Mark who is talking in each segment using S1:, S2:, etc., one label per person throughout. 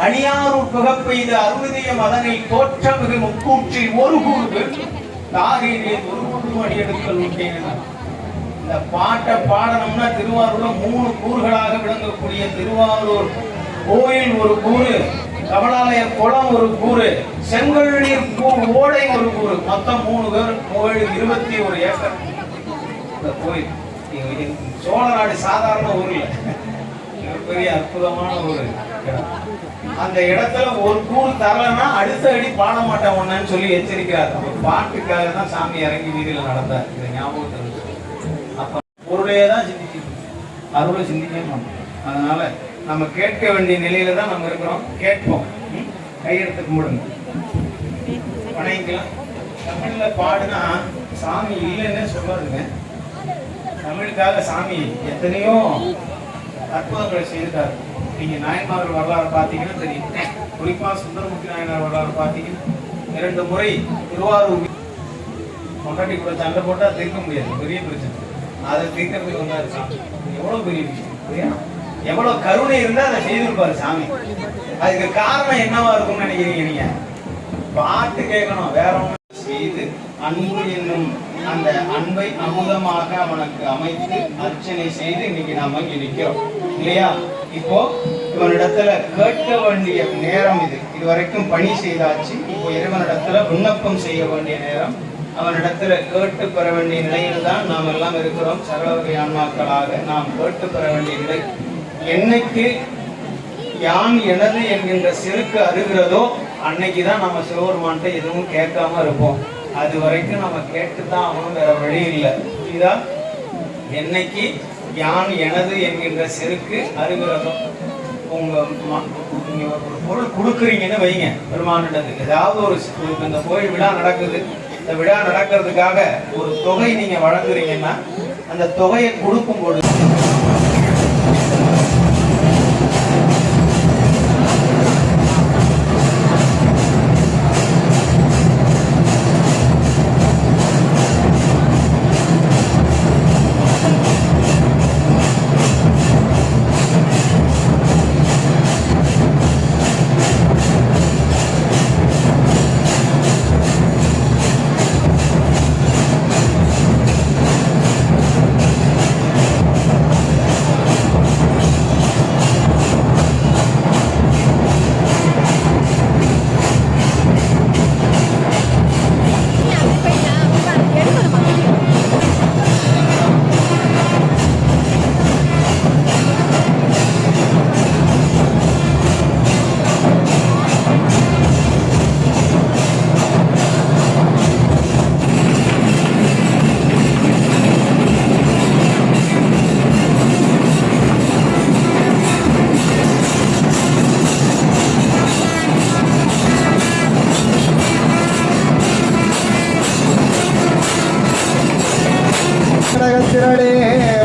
S1: அணியாரூர் புகப்பெய்து அறுபதிய மதனில் தோற்றமிகு முக்கூற்றில் ஒரு கூறு தாகையிலே ஒரு கூறு அடியெடுக்கல் விட்டேன். இந்த பாட்டை பாடணும்னா திருவாரூர்ல 3 கூறுகளாக விளங்கக்கூடிய திருவாரூர் கோயில் ஒரு கூறு, கமலாலய குளம் ஒரு கூறு, செங்கல்நீர் ஓடை ஒரு கூறு, மொத்தம் 3 பேர் 21 ஏக்கர் இந்த கோயில். சோழநாடு சாதாரண ஊர்ல பெரிய அற்புதமான ஒரு இடம். அந்த இடத்துல ஒரு கூறு தரலன்னா அடுத்த அடி பாட மாட்டேன் ஒன்னு சொல்லி எச்சரிக்கிறார். அப்ப பாட்டுக்காக தான் சாமி இறங்கி வீதியில நடந்தார். இதை ஞாபகத்தில் அப்ப பொருளையே தான் சிந்திச்சு அருளை சிந்திக்க மாட்டோம். அதனால நம்ம கேட்க வேண்டிய நிலையில தான் நம்ம இருக்கிறோம். கேட்போம். கையெடுத்து கும்பிடுங்க, வணங்கிக்கலாம். தமிழ்ல பாடுனா சாமி இல்லைன்னு சொல்லாதுங்க. தமிழுக்காக சாமி எத்தனையோ அற்புதங்களை செய்திருக்காரு. நீங்க நாயன்மார்கள் வரலாறு பார்த்தீங்கன்னா தெரியும். குறிப்பா சுந்தரமூர்த்தி நாயனார் வரலாறு பார்த்தீங்கன்னா 2 முறை திருவாரூர் கொண்டாட்டி கூட சண்டை போட்டா தீர்க்க முடியாது, பெரிய பிரச்சனை. அதை தீர்க்கறதுக்கு வந்தாரு சாமி. எவ்வளவு பெரிய விஷயம், எவ்வளவு கருணை இருந்தா அதை செய்திருப்பாரு சாமி. அதுக்கு காரணம் என்னவா இருக்கும்னு நினைக்கிறீங்க நீங்க? பாட்டு கேட்கணும், வேற ஒண்ணு செய்து அன்பு என்னும் அந்த அன்பை அமுதமாக அவனுக்கு அமைத்து அர்ச்சனை செய்து இன்னைக்கு நாம இங்க நிக்கிறோம் இல்லையா? இப்போ இவனிடத்துல கேட்க வேண்டிய நேரம் இது. இதுவரைக்கும் பணி செய்தாச்சு. இப்போ இறைவனிடத்துல விண்ணப்பம் செய்ய வேண்டிய நேரம். அவனிடத்துல கேட்டு பெற வேண்டிய நிலையில் தான் நாம் எல்லாம் இருக்கிறோம். சகல வகை ஆன்மாக்களாக நாம் கேட்டு பெற வேண்டிய நிலை. என்னைக்கு யான் எனது என்கின்ற செருக்கு அருகிறதோ அன்னைக்குதான் நம்ம சிவபெருமான்ட்ட எதுவும் கேட்காம இருப்போம். அது வரைக்கும் நம்ம கேட்டுதான் அவனும் வேற வழி இல்லை. புரியுதா? என்னைக்கு யான் எனது என்கின்ற செருக்கு அருகிறதோ, நீங்க ஒரு பொருள் கொடுக்குறீங்கன்னு வைங்க பெருமானிடத்து. ஏதாவது ஒரு இந்த கோயில் விழா நடக்குது, இந்த விழா நடக்கிறதுக்காக ஒரு தொகை நீங்க வழங்குறீங்கன்னா அந்த தொகையை கொடுக்கும் பொழுது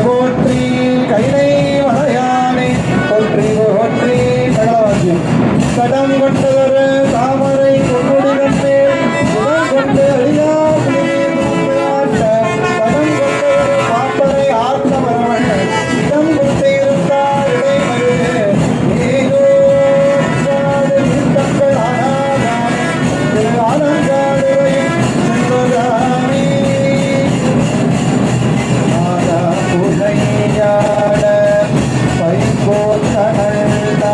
S1: போற்றி கைலை மலையானை போற்றி போற்றி கடம் கொண்டவர் தாமரை கொண்டு கொண்டு அழியா கடம் கொண்டவர் பாப்பரை ஆத்தமரவன் இடம் கொண்டு இருந்தார் பைபோல் தனல்